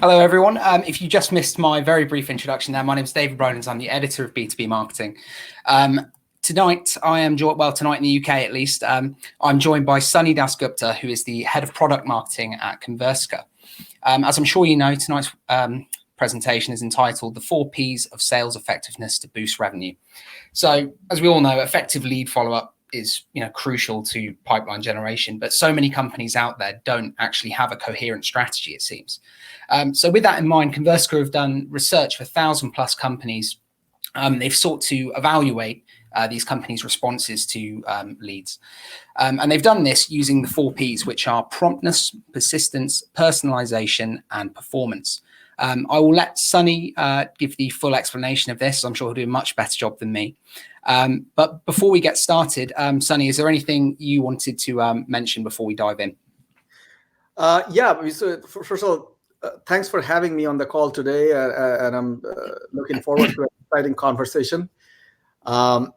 Hello, everyone. If you just missed my very brief introduction there, my name is David Brolins. I'm the editor of B2B Marketing. Tonight, tonight in the UK at least, I'm joined by Sunny Dasgupta, who is the head of product marketing at Conversica. As I'm sure you know, tonight's presentation is entitled The 4 Ps of Sales Effectiveness to Boost Revenue. So, as we all know, effective lead follow-up is crucial to pipeline generation, but so many companies out there don't actually have a coherent strategy, it seems. So with that in mind, Conversica have done research for 1,000+ companies. They've sought to evaluate these companies' responses to leads. And they've done this using the 4 Ps, which are promptness, persistence, personalization, and performance. I will let Sunny give the full explanation of this. I'm sure he'll do a much better job than me. But before we get started, Sunny, is there anything you wanted to mention before we dive in? So first of all, thanks for having me on the call today, and I'm looking forward to an exciting conversation. I'm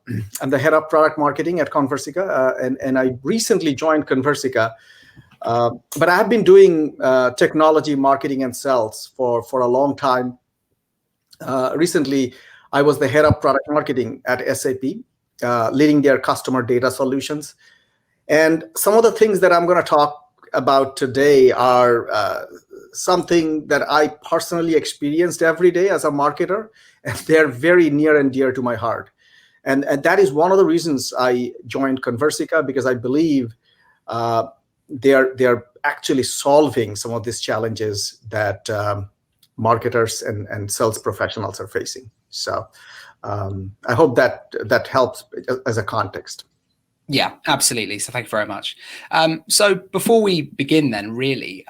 the head of product marketing at Conversica, and I recently joined Conversica, but I have been doing technology marketing and sales for a long time. Recently, I was the head of product marketing at SAP, leading their customer data solutions. And some of the things that I'm going to talk about today are something that I personally experienced every day as a marketer, and they're very near and dear to my heart. And that is one of the reasons I joined Conversica, because I believe they're actually solving some of these challenges that marketers and sales professionals are facing. So I hope that helps as a context. Yeah, absolutely. So thank you very much. So before we begin then, really,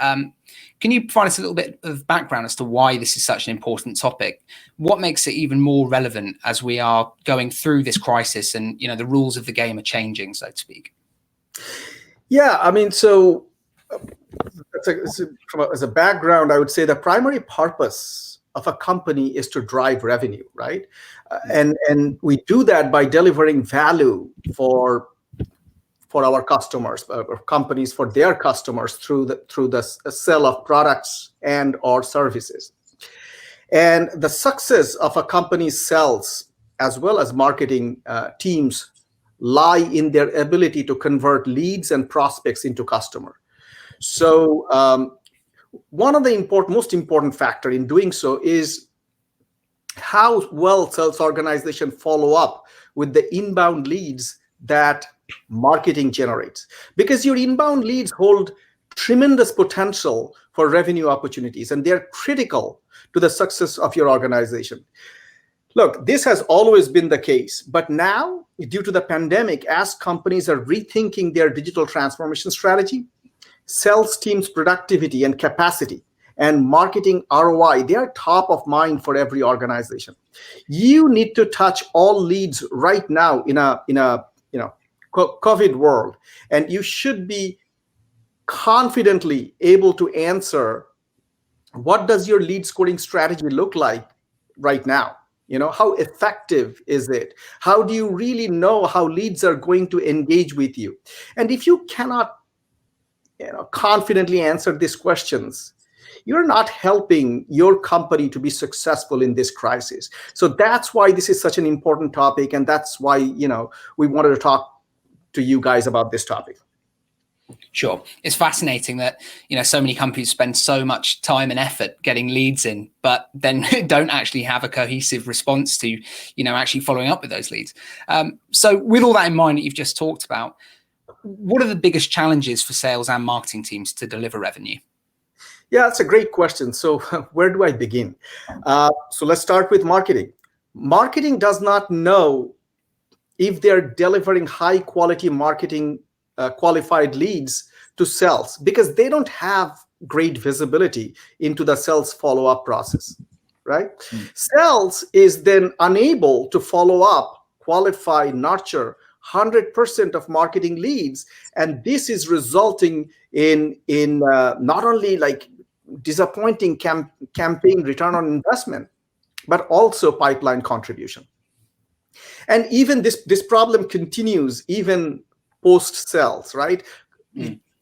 can you provide us a little bit of background as to why this is such an important topic? What makes it even more relevant as we are going through this crisis and, the rules of the game are changing, so to speak? Yeah, I mean, so as a background, I would say the primary purpose of a company is to drive revenue, right? And we do that by delivering value for our customers, or companies for their customers through the sale of products and or services. And the success of a company's sales as well as marketing teams lie in their ability to convert leads and prospects into customer. So one of the most important factor in doing so is how well sales organization follow up with the inbound leads that marketing generates, because your inbound leads hold tremendous potential for revenue opportunities, and they're critical to the success of your organization. Look, this has always been the case, but now, due to the pandemic, as companies are rethinking their digital transformation strategy, sales teams' productivity and capacity and marketing ROI, they are top of mind for every organization. You need to touch all leads right now in a COVID world, and you should be confidently able to answer, what does your lead scoring strategy look like right now? How effective is it? How do you really know how leads are going to engage with you? And if you cannot confidently answer these questions, you're not helping your company to be successful in this crisis. So that's why this is such an important topic, and that's why we wanted to talk to you guys about this topic. Sure. It's fascinating that, so many companies spend so much time and effort getting leads in, but then don't actually have a cohesive response to, actually following up with those leads. So with all that in mind that you've just talked about, what are the biggest challenges for sales and marketing teams to deliver revenue? Yeah, that's a great question. So where do I begin? So let's start with marketing. Marketing does not know if they're delivering high quality marketing qualified leads to sales, because they don't have great visibility into the sales follow-up process, right? Sales is then unable to follow up, qualify, nurture 100% of marketing leads, and this is resulting in not only like disappointing campaign return on investment, but also pipeline contribution. And even this problem continues even post sales, right?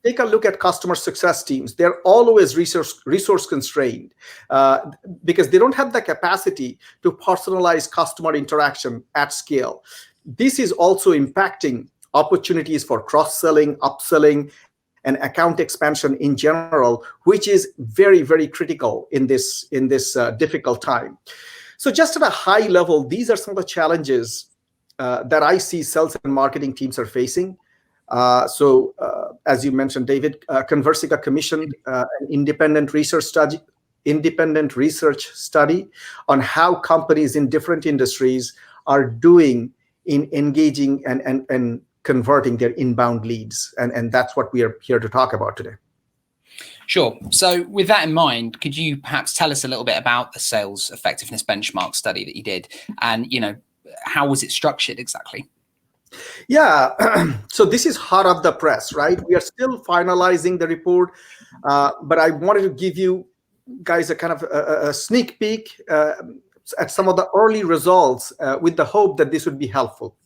take a look at customer success teams. They're always resource constrained because they don't have the capacity to personalize customer interaction at scale. This is also impacting opportunities for cross-selling, upselling, and account expansion in general, which is very, very critical in this difficult time. So just at a high level, these are some of the challenges that I see sales and marketing teams are facing. As you mentioned, David, Conversica commissioned an independent research study on how companies in different industries are doing in engaging and converting their inbound leads. And that's what we are here to talk about today. Sure. So with that in mind, could you perhaps tell us a little bit about the sales effectiveness benchmark study that you did? And, how was it structured exactly? Yeah, so this is hot off the press, right? We are still finalizing the report, but I wanted to give you guys a kind of a sneak peek at some of the early results with the hope that this would be helpful.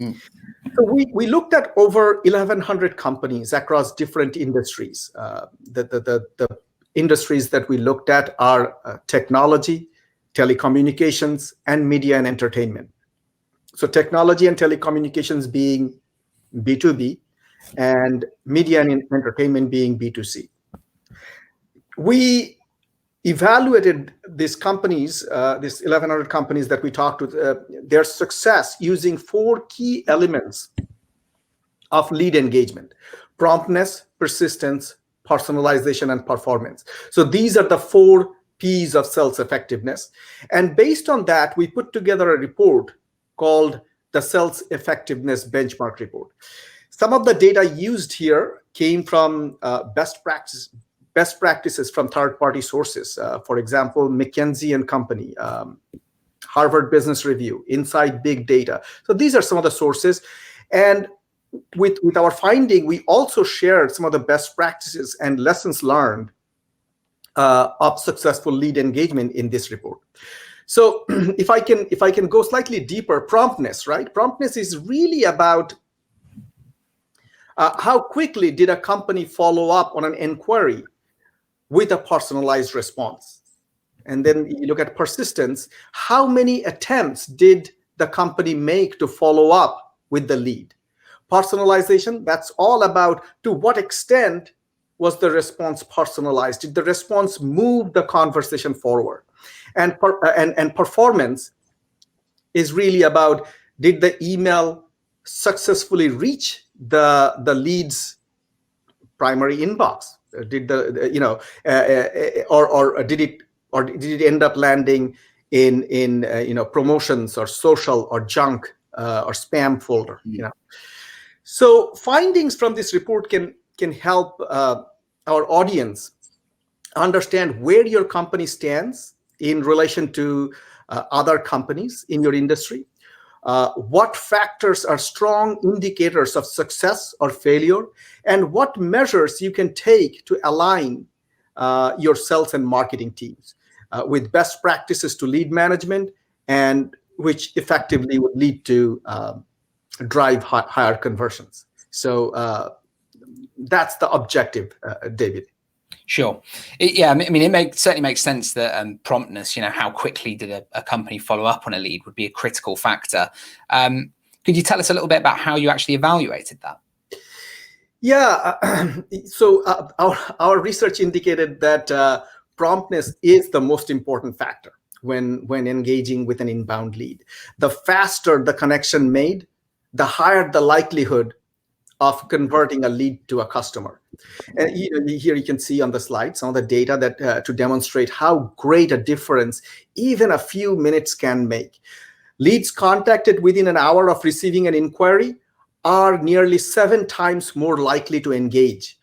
So we looked at over 1,100 companies across different industries. The industries that we looked at are technology, telecommunications, and media and entertainment. So technology and telecommunications being B2B, and media and entertainment being B2C. We evaluated these companies, these 1,100 companies that we talked with, their success using 4 key elements of lead engagement: promptness, persistence, personalization, and performance. So these are the 4 P's of sales effectiveness. And based on that, we put together a report called the Sales Effectiveness Benchmark Report. Some of the data used here came from best practices from third-party sources. For example, McKinsey & Company, Harvard Business Review, Inside Big Data. So these are some of the sources. And with our finding, we also shared some of the best practices and lessons learned of successful lead engagement in this report. So if I can go slightly deeper, promptness, right? Promptness is really about how quickly did a company follow up on an inquiry with a personalized response. And then you look at persistence. How many attempts did the company make to follow up with the lead? Personalization, that's all about to what extent was the response personalized? Did the response move the conversation forward? And performance is really about, did the email successfully reach the lead's primary inbox? Did did it end up landing in promotions or social or junk or spam folder? So findings from this report can help our audience understand where your company stands in relation to other companies in your industry. What factors are strong indicators of success or failure, and what measures you can take to align your sales and marketing teams with best practices to lead management, and which effectively would lead to drive higher conversions. So that's the objective, David. Sure. It certainly makes sense that promptness, how quickly did a company follow up on a lead, would be a critical factor. Could you tell us a little bit about how you actually evaluated that? Yeah. So our research indicated that promptness is the most important factor when engaging with an inbound lead. The faster the connection made, the higher the likelihood of converting a lead to a customer. And here you can see on the slide some of the data that to demonstrate how great a difference even a few minutes can make. Leads contacted within an hour of receiving an inquiry are nearly 7 times more likely to engage,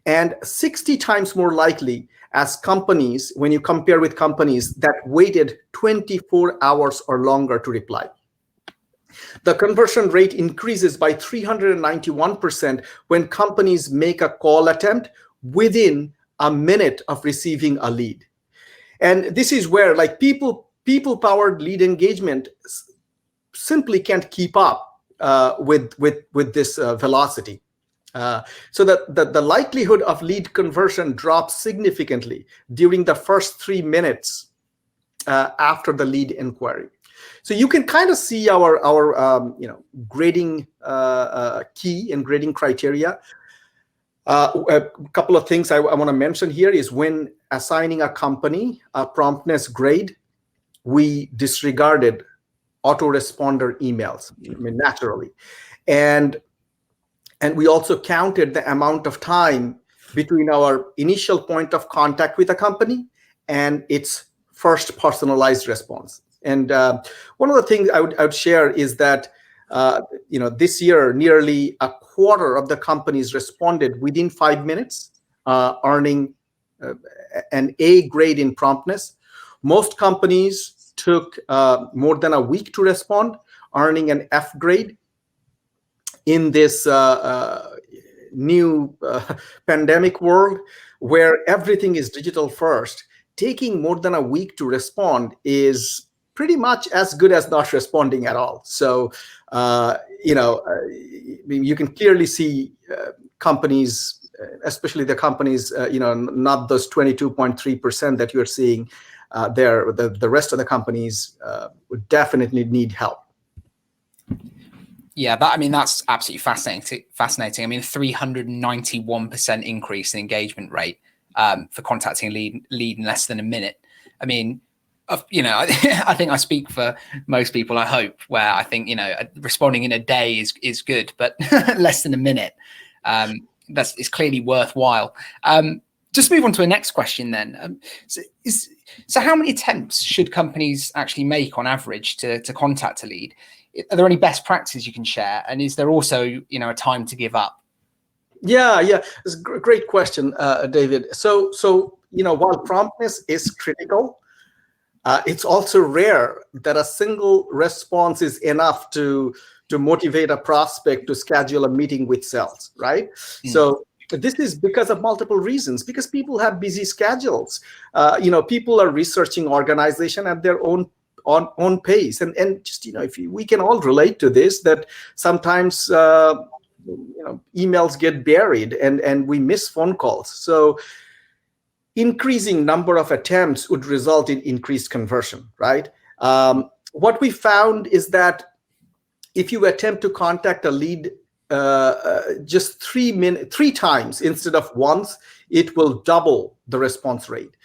and 60 times more likely as companies, when you compare with companies that waited 24 hours or longer to reply. The conversion rate increases by 391% when companies make a call attempt within a minute of receiving a lead. And this is where people-powered lead engagement simply can't keep up with this velocity. So that the likelihood of lead conversion drops significantly during the first 3 minutes after the lead inquiry. So you can kind of see our grading key and grading criteria. A couple of things I want to mention here is when assigning a company a promptness grade, we disregarded autoresponder emails, naturally. And we also counted the amount of time between our initial point of contact with a company and its first personalized response. And one of the things I would share is that this year, nearly a quarter of the companies responded within 5 minutes, earning an A grade in promptness. Most companies took more than a week to respond, earning an F grade. In this new pandemic world where everything is digital first, taking more than a week to respond is pretty much as good as not responding at all. So, you can clearly see companies, especially the companies, not those 22.3% that you're seeing there. The rest of the companies would definitely need help. Yeah, that's absolutely fascinating. I mean, 391% increase in engagement rate for contacting a lead in less than a minute. I mean, I think I speak for most people, I hope, where I think, responding in a day is good, but less than a minute, it's clearly worthwhile. Just move on to the next question then. So how many attempts should companies actually make on average to contact a lead? Are there any best practices you can share? And is there also, a time to give up? Yeah, it's a great question, David. So while promptness is critical, it's also rare that a single response is enough to motivate a prospect to schedule a meeting with sales, right? So this is because of multiple reasons, because people have busy schedules. People are researching organization at their own pace, and just we can all relate to this, that sometimes emails get buried and we miss phone calls. So increasing number of attempts would result in increased conversion, right? What we found is that if you attempt to contact a lead just 3 times instead of once, it will double the response rate.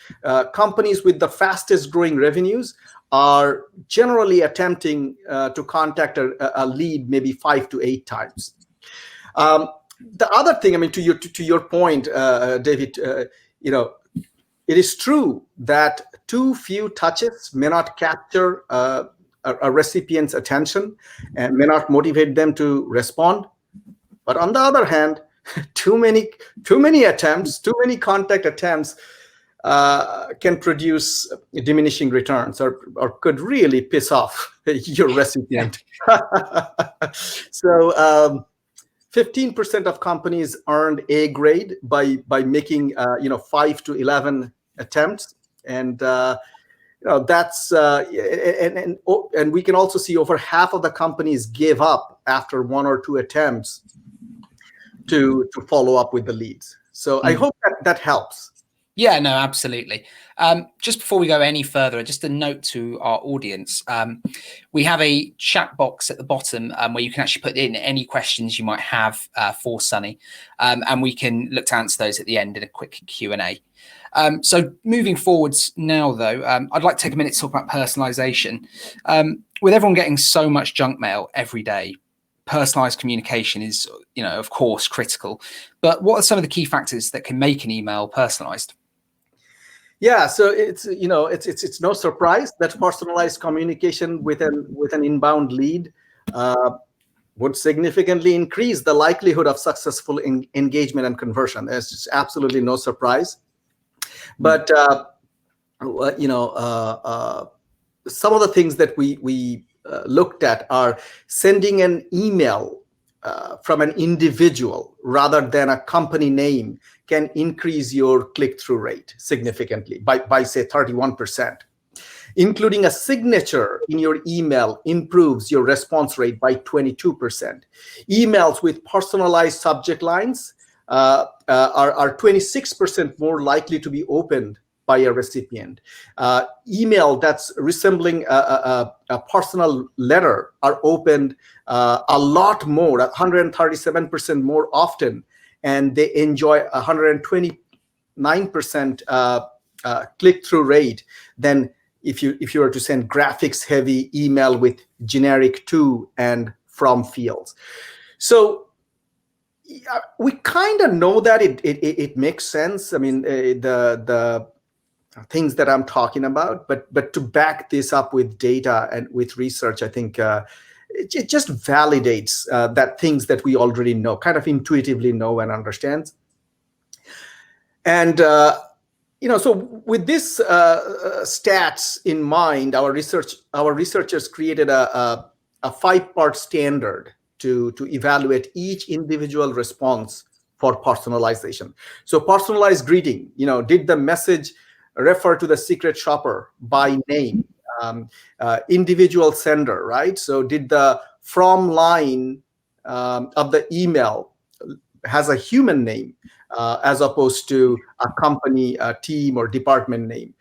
Companies with the fastest growing revenues are generally attempting to contact a lead maybe 5 to 8 times. The other thing, to your point, David, it is true that too few touches may not capture a recipient's attention and may not motivate them to respond. But on the other hand, too many attempts, too many contact attempts can produce diminishing returns or could really piss off your recipient. So 15% of companies earned A grade by making 5 to 11 attempts, and that's and we can also see over half of the companies gave up after 1 or 2 attempts to follow up with the leads. So I hope that helps. Yeah, no, absolutely. Just before we go any further, just a note to our audience. We have a chat box at the bottom where you can actually put in any questions you might have for Sunny, and we can look to answer those at the end in a quick Q&A. So moving forwards now, though, I'd like to take a minute to talk about personalization. With everyone getting so much junk mail every day, personalized communication is, of course, critical. But what are some of the key factors that can make an email personalized? Yeah, so it's no surprise that personalized communication with an inbound lead would significantly increase the likelihood of successful engagement and conversion. There's just absolutely no surprise. But some of the things that we looked at are sending an email from an individual rather than a company name can increase your click-through rate significantly by say 31%. Including a signature in your email improves your response rate by 22%. Emails with personalized subject lines are 26% more likely to be opened by a recipient. Email that's resembling a personal letter are opened a lot more, 137% more often, and they enjoy 129% click-through rate than if you were to send graphics-heavy email with generic to and from fields. So we kind of know that it makes sense. I mean, the things that I'm talking about, but to back this up with data and with research, I think it just validates that things that we already know, kind of intuitively know and understand. And so with this stats in mind, our researchers created a 5-part standard to evaluate each individual response for personalization. So personalized greeting, did the message refer to the secret shopper by name? Individual sender, right? So did the from line of the email has a human name as opposed to a company, a team, or department name?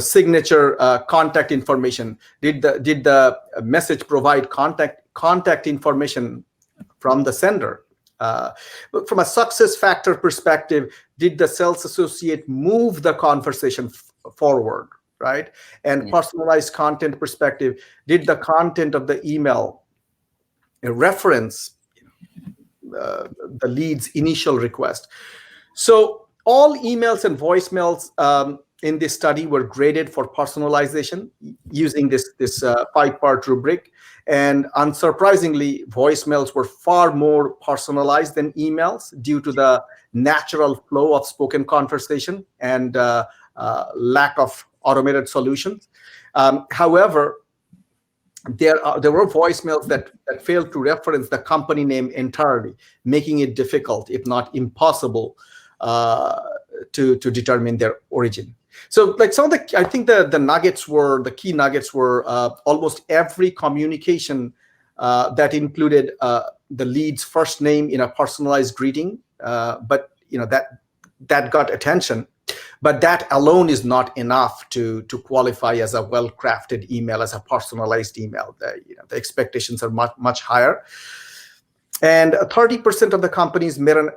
Signature, contact information. Did the message provide contact information from the sender? But from a success factor perspective, did the sales associate move the conversation forward, right? And personalized content perspective, did the content of the email reference the lead's initial request? So all emails and voicemails in this study were graded for personalization using this 5-part rubric. And unsurprisingly, voicemails were far more personalized than emails due to the natural flow of spoken conversation and lack of automated solutions. However, there were voicemails that failed to reference the company name entirely, making it difficult, if not impossible, to determine their origin. So, like some of the, I think the key nuggets were almost every communication that included the lead's first name in a personalized greeting, but that got attention. But that alone is not enough to qualify as a well-crafted email, as a personalized email. The expectations are much higher. And 30% of the companies made an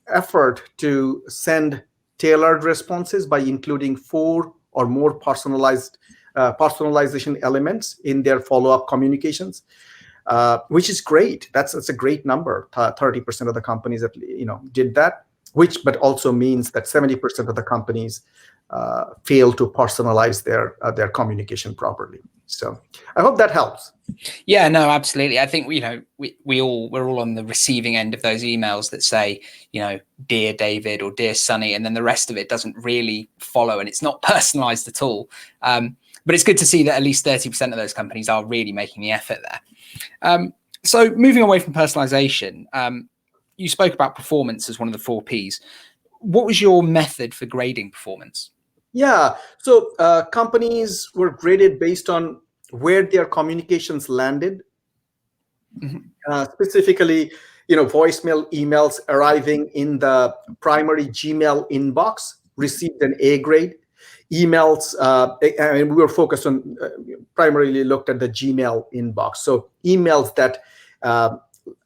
effort to send tailored responses by including 4 or more personalization elements in their follow-up communications, which is great. That's a great number. 30% of the companies that did that. But also means that 70% of the companies fail to personalize their communication properly. So I hope that helps. Yeah, no, absolutely. I think we're all on the receiving end of those emails that say, dear David or dear Sunny, and then the rest of it doesn't really follow, and it's not personalized at all. But it's good to see that at least 30% of those companies are really making the effort there. So moving away from personalization. You spoke about performance as one of the 4 Ps. What was your method for grading performance? Yeah, so companies were graded based on where their communications landed. Specifically, voicemail emails arriving in the primary Gmail inbox received an A grade. Emails, and we were focused on, primarily looked at the Gmail inbox. So emails that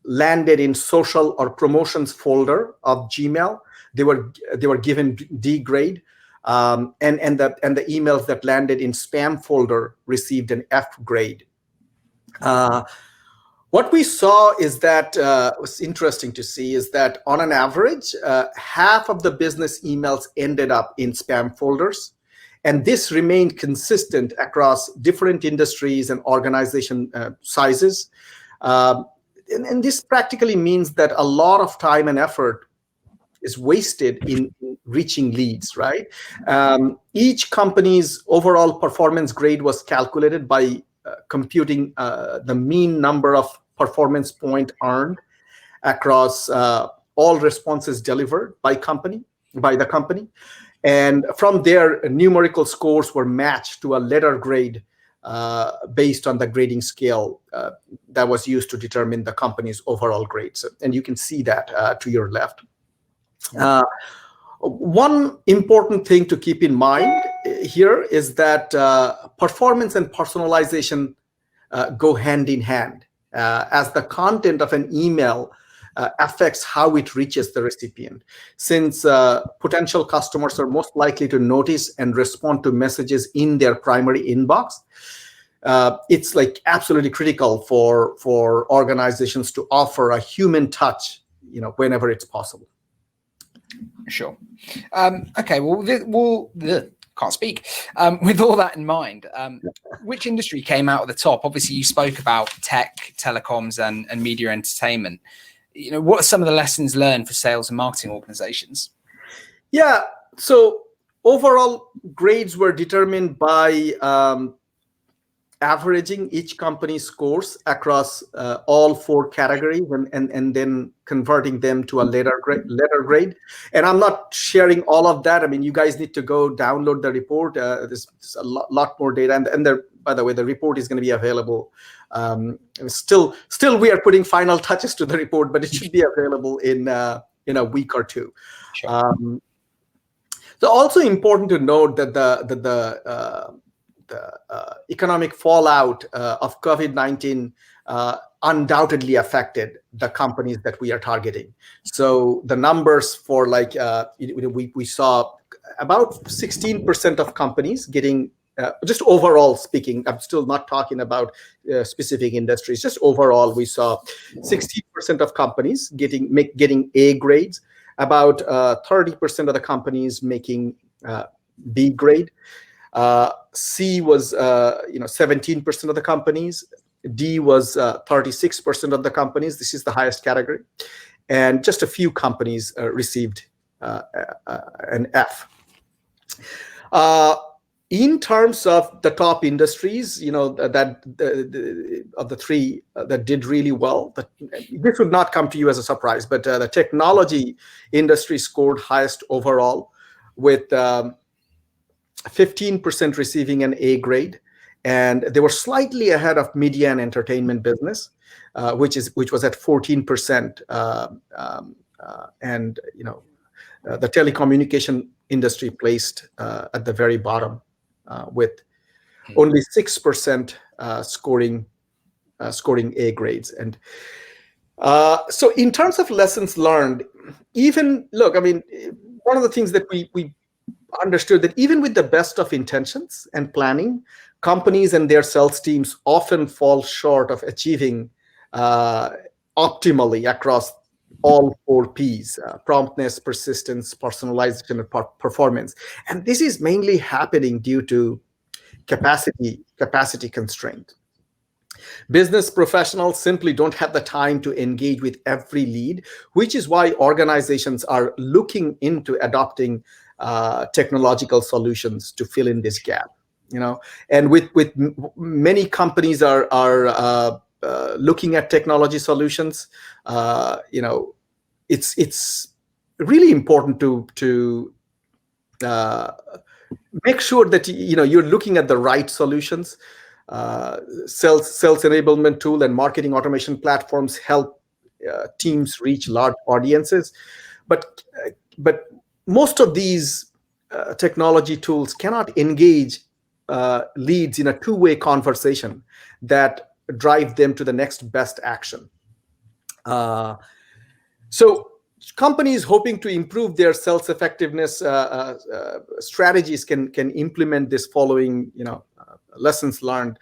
landed in social or promotions folder of Gmail, they were given D grade, and the emails that landed in spam folder received an F grade. What we saw is that was interesting to see is that on an average, half of the business emails ended up in spam folders, and this remained consistent across different industries and organization sizes. And this practically means that a lot of time and effort is wasted in reaching leads, right? Each company's overall performance grade was calculated by computing the mean number of performance point earned across all responses delivered by the company. And from there, numerical scores were matched to a letter grade based on the grading scale that was used to determine the company's overall grades. And you can see that to your left. One important thing to keep in mind here is that performance and personalization go hand in hand, as the content of an email affects how it reaches the recipient. Since potential customers are most likely to notice and respond to messages in their primary inbox, it's like absolutely critical for organizations to offer a human touch, whenever it's possible. Sure. Okay. Well, can't speak. With all that in mind, which industry came out at the top? Obviously, you spoke about tech, telecoms, and media entertainment. What are some of the lessons learned for sales and marketing organizations? Yeah. So overall, grades were determined by averaging each company's scores across all 4 categories and then converting them to a letter grade. And I'm not sharing all of that. I mean, you guys need to go download the report. There's a lot more data. And there, by the way, the report is going to be available. Still, we are putting final touches to the report, but it should be available in a week or 2. Sure. So also important to note that the economic fallout of COVID-19 undoubtedly affected the companies that we are targeting. So the numbers for we saw about 16% of companies getting, just overall speaking, I'm still not talking about specific industries, just overall we saw 16% of companies getting A grades, about 30% of the companies making B grade. C was 17% of the companies. D was 36% of the companies. This is the highest category, and just a few companies received an F. In terms of the top industries, that of the 3 that did really well, this would not come to you as a surprise, but the technology industry scored highest overall, with 15% receiving an A grade, and they were slightly ahead of media and entertainment business, which was at 14%, and the telecommunication industry placed at the very bottom, with only 6% scoring A grades. And so in terms of lessons learned, one of the things that we understood that even with the best of intentions and planning, companies and their sales teams often fall short of achieving optimally across all 4 Ps: promptness, persistence, personalization, and performance. And this is mainly happening due to capacity constraint. Business professionals simply don't have the time to engage with every lead, which is why organizations are looking into adopting technological solutions to fill in this gap. And with many companies are looking at technology solutions. It's really important to make sure that you're looking at the right solutions. Sales enablement tool and marketing automation platforms help teams reach large audiences, but most of these technology tools cannot engage leads in a 2-way conversation that drive them to the next best action. So companies hoping to improve their sales effectiveness strategies can implement this following lessons learned.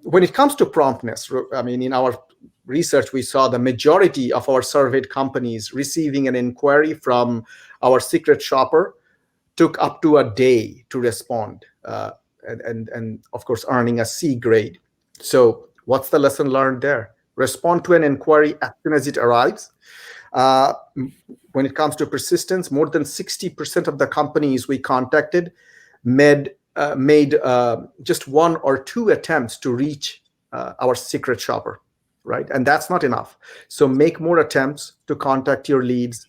When it comes to promptness, in our research, we saw the majority of our surveyed companies receiving an inquiry from our secret shopper took up to a day to respond, and of course earning a C grade. So what's the lesson learned there? Respond to an inquiry as soon as it arrives. When it comes to persistence, more than 60% of the companies we contacted made just 1 or 2 attempts to reach our secret shopper, right? And that's not enough. So make more attempts to contact your leads.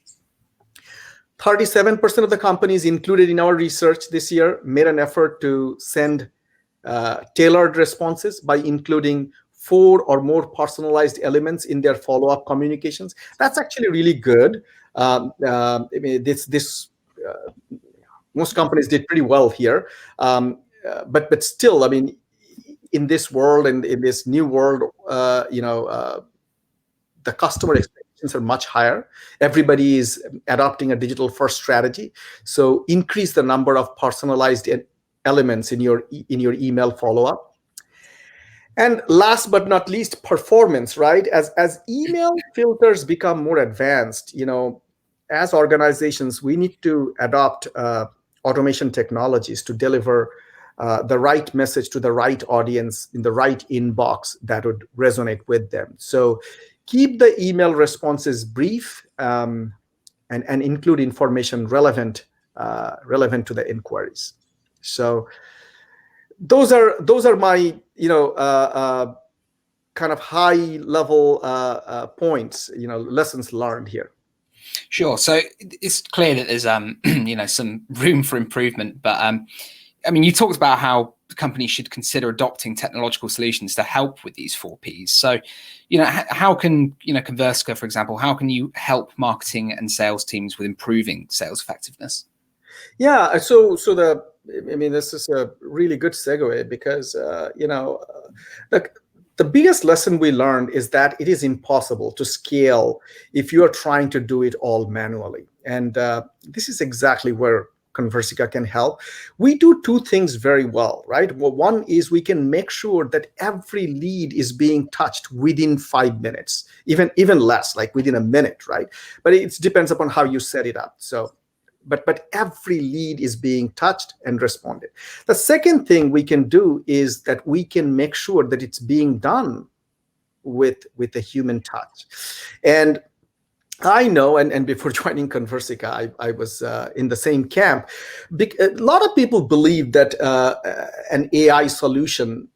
37% of the companies included in our research this year made an effort to send tailored responses by including 4 or more personalized elements in their follow-up communications. That's actually really good. I mean, most companies did pretty well here, but still, I mean, in this world and in this new world, the customer expectations are much higher. Everybody is adopting a digital-first strategy, so increase the number of personalized elements in your email follow-up. And last but not least, performance, right? As email filters become more advanced, as organizations, we need to adopt automation technologies to deliver the right message to the right audience in the right inbox that would resonate with them. So keep the email responses brief and include information relevant to the inquiries. So those are my kind of high level points, lessons learned here. Sure. So it's clear that there's some room for improvement, but I mean, you talked about how companies should consider adopting technological solutions to help with these 4 Ps. So, how can Conversica, for example, how can you help marketing and sales teams with improving sales effectiveness? Yeah. This is a really good segue because the biggest lesson we learned is that it is impossible to scale if you are trying to do it all manually. And this is exactly where Conversica can help. We do 2 things very well, right? Well, one is we can make sure that every lead is being touched within 5 minutes, even less, like within a minute, right? But it depends upon how you set it up. So, but every lead is being touched and responded. The second thing we can do is that we can make sure that it's being done with a human touch. And I know, and before joining Conversica, I was in the same camp. A lot of people believe that an AI solution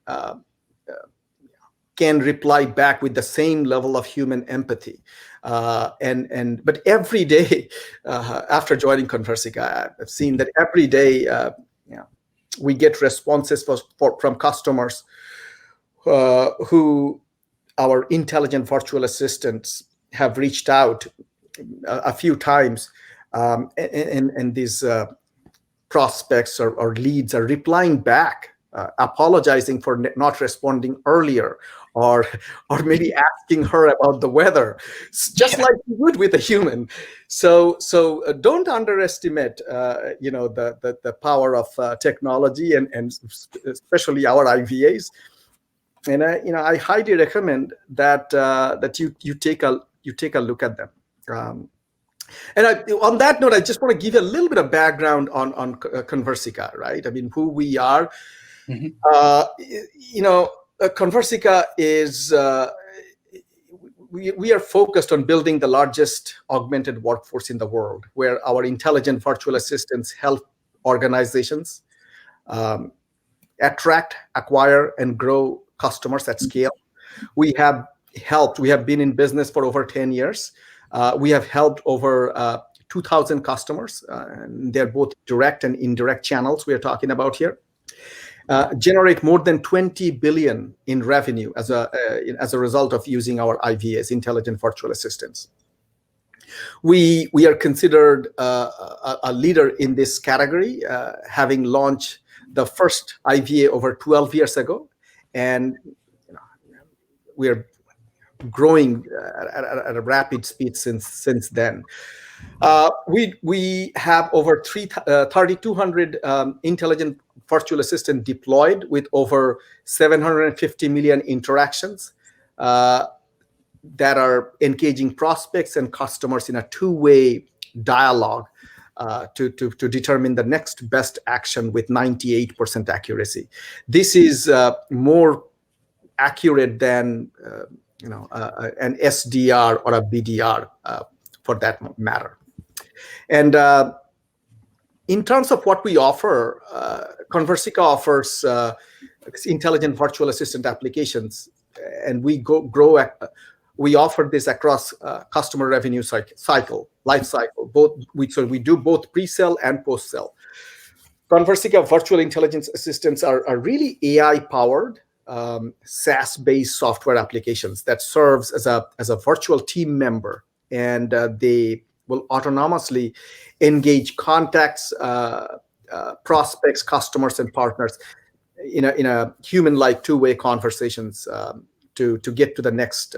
can reply back with the same level of human empathy. But every day after joining Conversica, I've seen that every day we get responses from customers who our intelligent virtual assistants have reached out a few times, and these prospects or leads are replying back, apologizing for not responding earlier, or maybe asking her about the weather, just like you would with a human. So don't underestimate the power of technology and especially our IVAs. And I highly recommend that you take a look at them. And on that note, I just want to give you a little bit of background on Conversica, right? I mean, who we are. Mm-hmm. Conversica is we are focused on building the largest augmented workforce in the world, where our intelligent virtual assistants help organizations attract, acquire, and grow customers at scale. We have been in business for over 10 years. We have helped over 2,000 customers, and they're both direct and indirect channels we are talking about here. Generate more than 20 billion in revenue as a result of using our IVAs, intelligent virtual assistants. We are considered a leader in this category, having launched the first IVA over 12 years ago, and we are growing at a rapid speed since then. We have over 3,200 intelligent virtual assistant deployed with over 750 million interactions that are engaging prospects and customers in a 2-way dialogue to determine the next best action with 98% accuracy. This is more accurate than an SDR or a BDR for that matter. And in terms of what we offer, Conversica offers intelligent virtual assistant applications, and we grow we offer this across customer revenue life cycle. We do both pre-sale and post-sale. Conversica virtual intelligence assistants are really AI-powered, SaaS-based software applications that serves as a virtual team member, and they will autonomously engage contacts, prospects, customers, and partners in a human-like two-way conversations to get to the next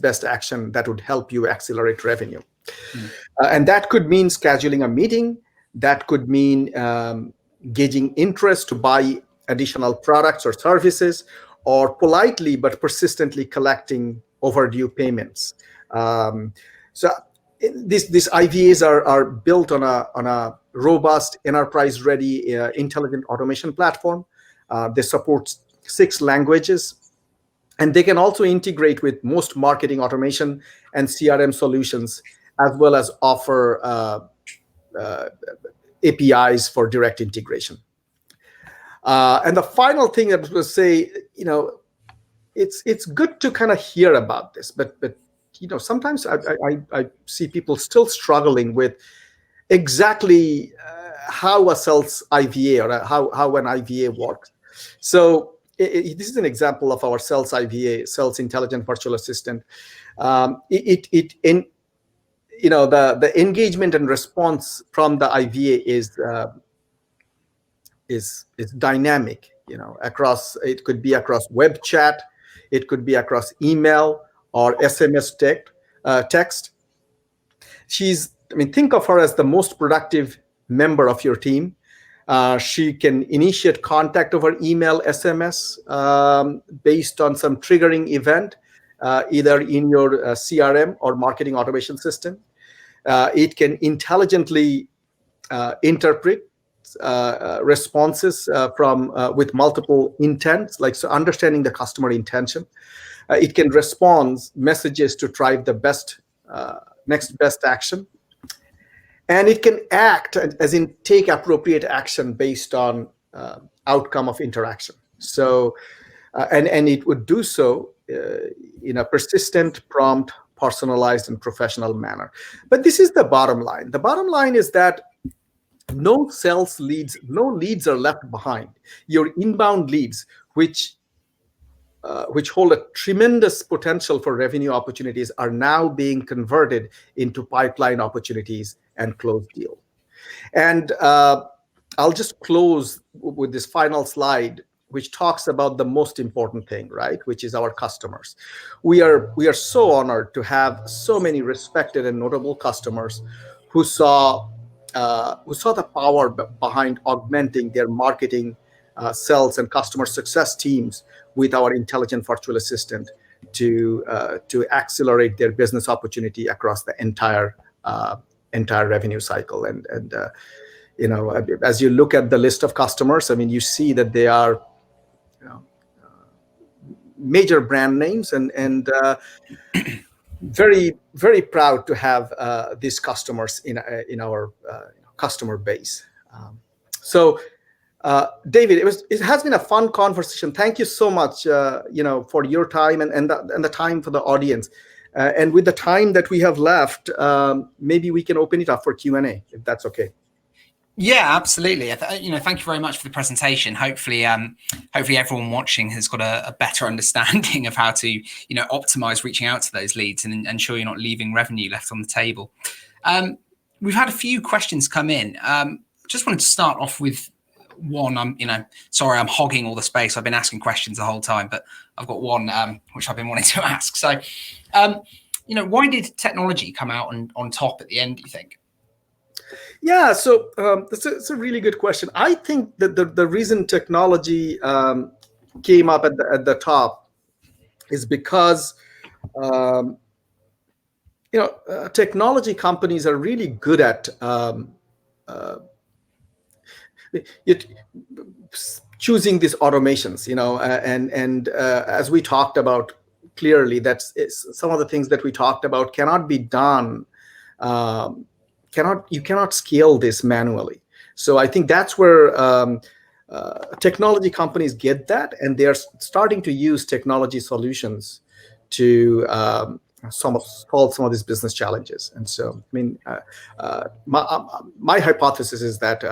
best action that would help you accelerate revenue. And that could mean scheduling a meeting. That could mean gauging interest to buy additional products or services, or politely but persistently collecting overdue payments. So these IVAs are built on a robust enterprise-ready intelligent automation platform. They support 6 languages, and they can also integrate with most marketing automation and CRM solutions, as well as offer APIs for direct integration. And the final thing I was going to say, it's good to kind of hear about this, but sometimes I see people still struggling with exactly how a sales IVA or how an IVA works. So this is an example of our sales IVA, sales intelligent virtual assistant. The engagement and response from the IVA is dynamic. It could be across web chat, it could be across email or SMS text. Think of her as the most productive member of your team. She can initiate contact over email, SMS, based on some triggering event, either in your CRM or marketing automation system. It can intelligently interpret responses with multiple intents, so understanding the customer intention. It can respond messages to drive the next best action. And it can act, as in take appropriate action based on outcome of interaction. So, and it would do so in a persistent, prompt, personalized, and professional manner. But this is the bottom line. The bottom line is that no leads are left behind. Your inbound leads, which hold a tremendous potential for revenue opportunities, are now being converted into pipeline opportunities and closed deal. And I'll just close with this final slide, which talks about the most important thing, right? Which is our customers. We are so honored to have so many respected and notable customers who saw the power behind augmenting their marketing, sales, and customer success teams with our intelligent virtual assistant to accelerate their business opportunity across the entire revenue cycle. And as you look at the list of customers, you see that they are major brand names, and very, very proud to have these customers in our customer base. So, David, it has been a fun conversation. Thank you so much, for your time and the time for the audience. And with the time that we have left, maybe we can open it up for Q&A, if that's okay. Yeah, absolutely. Thank you very much for the presentation. Hopefully everyone watching has got a better understanding of how to, optimize reaching out to those leads and ensure you're not leaving revenue left on the table. We've had a few questions come in. Just wanted to start off with one. Sorry, I'm hogging all the space. I've been asking questions the whole time, but I've got one which I've been wanting to ask. So, why did technology come out on top at the end, do you think? Yeah, so it's a really good question. I think that the reason technology came up at the top is because technology companies are really good at choosing these automations. And as we talked about clearly, some of the things that we talked about cannot be done. You cannot scale this manually. So I think that's where technology companies get that, and they're starting to use technology solutions to solve some of these business challenges. And so, I mean, my hypothesis is that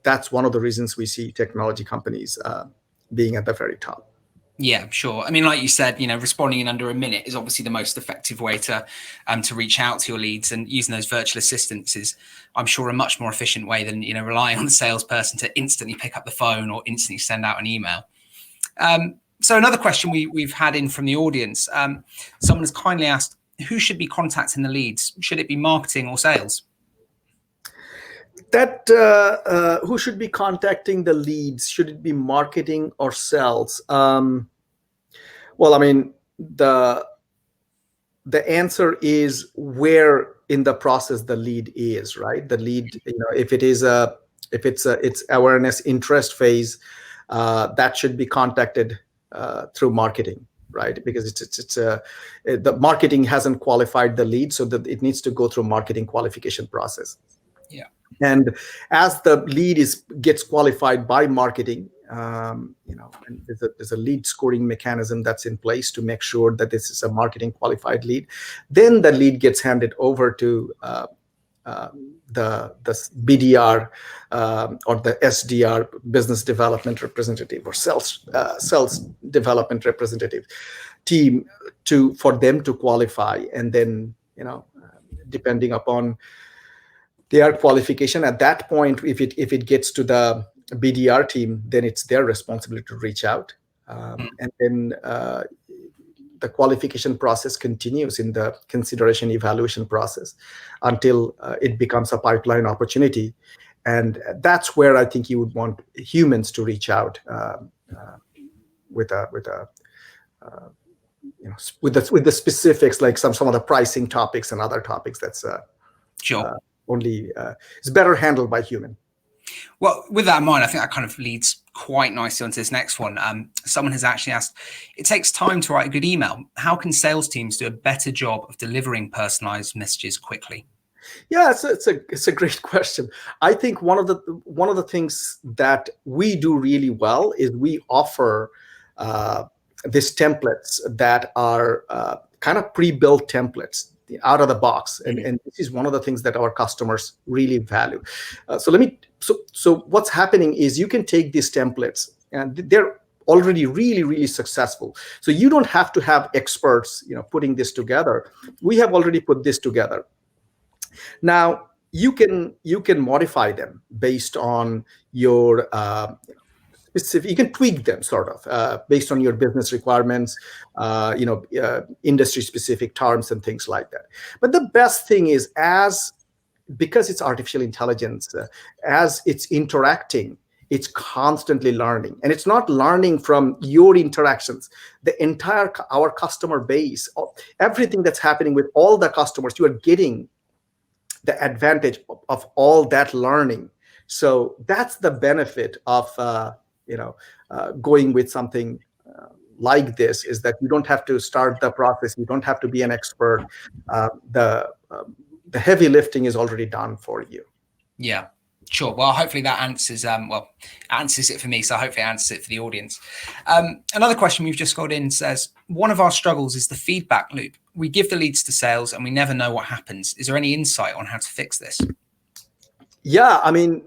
that's one of the reasons we see technology companies being at the very top. Yeah, sure. I mean, like you said, responding in under a minute is obviously the most effective way to reach out to your leads, and using those virtual assistants is, I'm sure, a much more efficient way than, relying on the salesperson to instantly pick up the phone or instantly send out an email. So another question we've had in from the audience, someone has kindly asked, who should be contacting the leads? Should it be marketing or sales? That who should be contacting the leads? Should it be marketing or sales? Well, I mean, the answer is where in the process the lead is, right? The lead, if it's awareness interest phase, that should be contacted through marketing, right? Because the marketing hasn't qualified the lead, so that it needs to go through marketing qualification process. Yeah. And as the lead gets qualified by marketing, and there's a lead scoring mechanism that's in place to make sure that this is a marketing qualified lead. Then the lead gets handed over to the BDR or the SDR, business development representative, or sales development representative team for them to qualify. And then, depending upon their qualification at that point, if it gets to the BDR team, then it's their responsibility to reach out. And then the qualification process continues in the consideration evaluation process until it becomes a pipeline opportunity. And that's where I think you would want humans to reach out with the specifics, like some of the pricing topics and other topics. That's sure. Only it's better handled by human. Well, with that in mind, I think that kind of leads quite nicely onto this next one. Someone has actually asked, it takes time to write a good email. How can sales teams do a better job of delivering personalized messages quickly? Yeah, it's a great question. I think one of the things that we do really well is we offer these templates that are kind of pre-built templates out of the box, and this is one of the things that our customers really value. So what's happening is you can take these templates, and they're already really, really successful. So you don't have to have experts, putting this together. We have already put this together. Now you can modify them based on your specific. You can tweak them sort of based on your business requirements, industry specific terms and things like that. But the best thing is, because it's artificial intelligence, as it's interacting, it's constantly learning, and it's not learning from your interactions. The entire our customer base, everything that's happening with all the customers, you are getting the advantage of all that learning. So that's the benefit of going with something like this, is that you don't have to start the process. You don't have to be an expert. The heavy lifting is already done for you. Yeah, sure. Well, hopefully that answers answers it for me. So hopefully it answers it for the audience. Another question we've just got in says, one of our struggles is the feedback loop. We give the leads to sales and we never know what happens. Is there any insight on how to fix this? Yeah, I mean,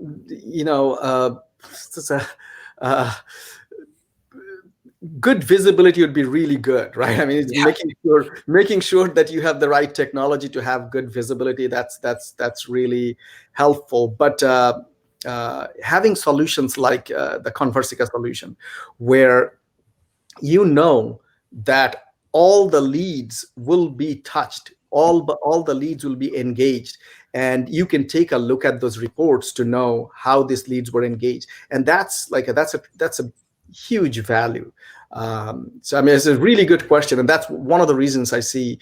good visibility would be really good, right? I mean, Yeah. making sure that you have the right technology to have good visibility. That's really helpful. But having solutions like the Conversica solution, where that all the leads will be touched, all the leads will be engaged, and you can take a look at those reports to know how these leads were engaged, and that's a huge value. So I mean, it's a really good question, and that's one of the reasons I see,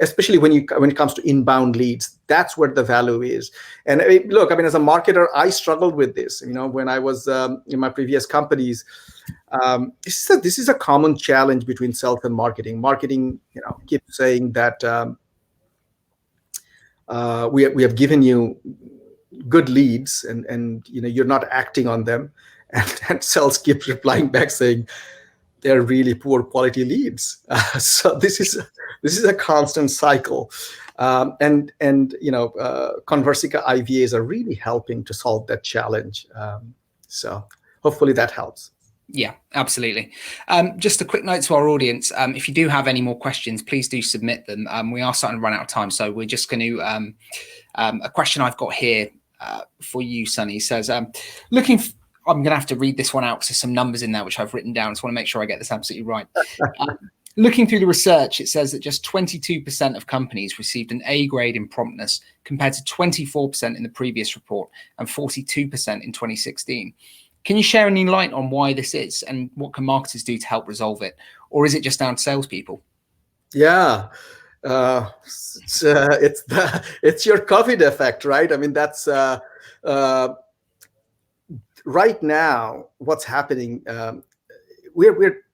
especially when it comes to inbound leads, that's where the value is. And look, I mean, as a marketer, I struggled with this. When I was in my previous companies, this is a common challenge between sales and marketing. Marketing, keeps saying that we have given you good leads, and you're not acting on them. And sales keeps replying back saying, they're really poor quality leads. So this is a constant cycle, and Conversica IVAs are really helping to solve that challenge. So hopefully that helps. Yeah, absolutely. Just a quick note to our audience: if you do have any more questions, please do submit them. We are starting to run out of time, so we're just going to. A question I've got here for you, Sunny, says, I'm going to have to read this one out because there's some numbers in there which I've written down. So I want to make sure I get this absolutely right. Looking through the research, it says that just 22% of companies received an A grade in promptness compared to 24% in the previous report and 42% in 2016. Can you share any light on why this is and what can marketers do to help resolve it? Or is it just down to salespeople? Yeah. It's your COVID effect, right? I mean, that's right now what's happening. We're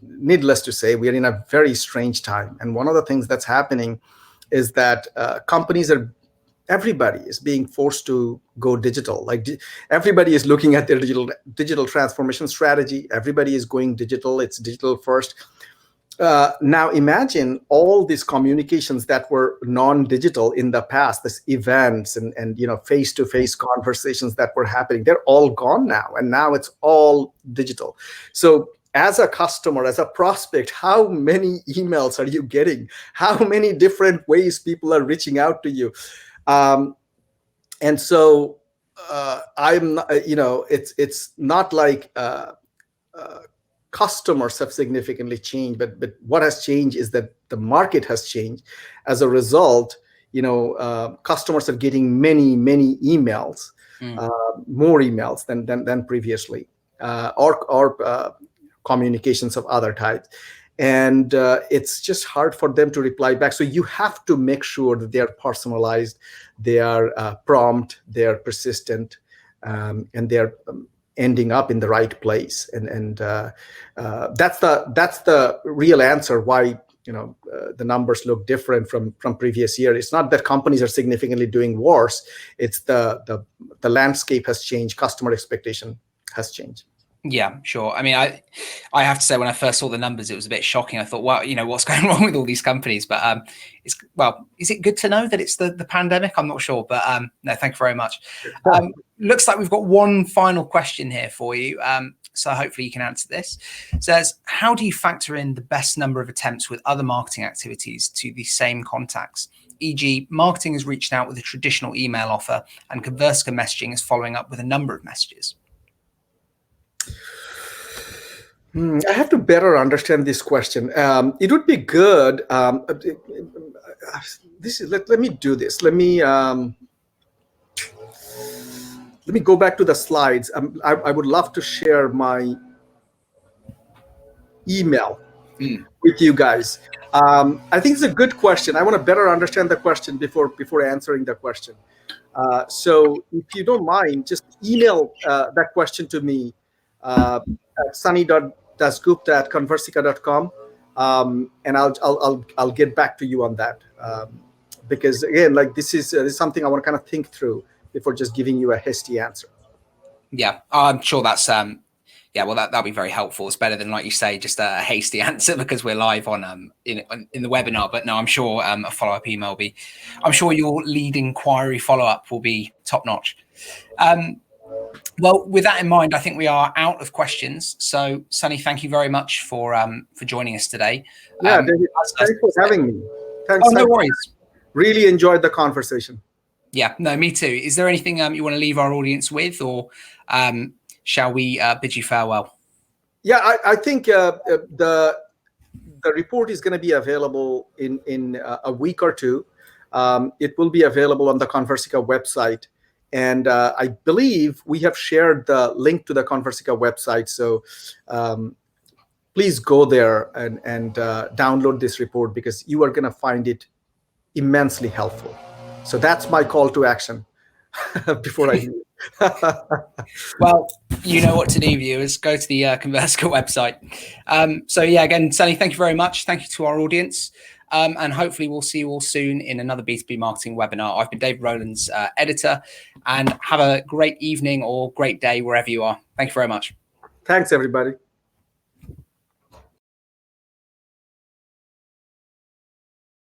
needless to say, we are in a very strange time, and one of the things that's happening is that everybody is being forced to go digital. Like everybody is looking at their digital transformation strategy. Everybody is going digital. It's digital first. Now imagine all these communications that were non-digital in the past, this events and face-to-face conversations that were happening, they're all gone now. And now it's all digital. So as a customer, as a prospect, how many emails are you getting? How many different ways people are reaching out to you? And so it's not like customers have significantly changed, but what has changed is that the market has changed. As a result, customers are getting many emails, more emails than previously, or communications of other types. And it's just hard for them to reply back. So you have to make sure that they are personalized, they are prompt, they are persistent, and they're ending up in the right place. And that's the real answer why the numbers look different from previous year. It's not that companies are significantly doing worse. It's the landscape has changed. Customer expectation has changed. Yeah, sure. I mean, I have to say, when I first saw the numbers, it was a bit shocking. I thought, wow, what's going wrong with all these companies? But is it good to know that it's the pandemic? I'm not sure, but no, thank you very much. Looks like we've got one final question here for you. So hopefully you can answer this. It says, how do you factor in the best number of attempts with other marketing activities to the same contacts? E.g., marketing has reached out with a traditional email offer and Conversica messaging is following up with a number of messages. I have to better understand this question. It would be good. Let me do this. Let me go back to the slides. I would love to share my email with you guys. I think it's a good question. I want to better understand the question before answering the question. So if you don't mind, just email that question to me at sunny.dasgupta@conversica.com, and I'll get back to you on that. Because again, like this is something I want to kind of think through before just giving you a hasty answer. Yeah, I'm sure that's that'll be very helpful. It's better than, like you say, just a hasty answer because we're live on in the webinar. But no, I'm sure a follow-up email will be. I'm sure your lead inquiry follow-up will be top-notch. Well, with that in mind, I think we are out of questions. So, Sunny, thank you very much for joining us today. Yeah, David, thanks for having me. Thanks. Oh, no worries. Really enjoyed the conversation. Yeah, no, me too. Is there anything you want to leave our audience with, or shall we bid you farewell? Yeah, I think the report is going to be available in a week or two. It will be available on the Conversica website. And I believe we have shared the link to the Conversica website. So please go there and download this report because you are going to find it immensely helpful. So that's my call to action before I leave. Well, you know what to do, viewers. Go to the Conversica website. So yeah, again, Sunny, thank you very much. Thank you to our audience. And hopefully we'll see you all soon in another B2B marketing webinar. I've been Dave Rowland's editor, and have a great evening or great day wherever you are. Thank you very much. Thanks, everybody.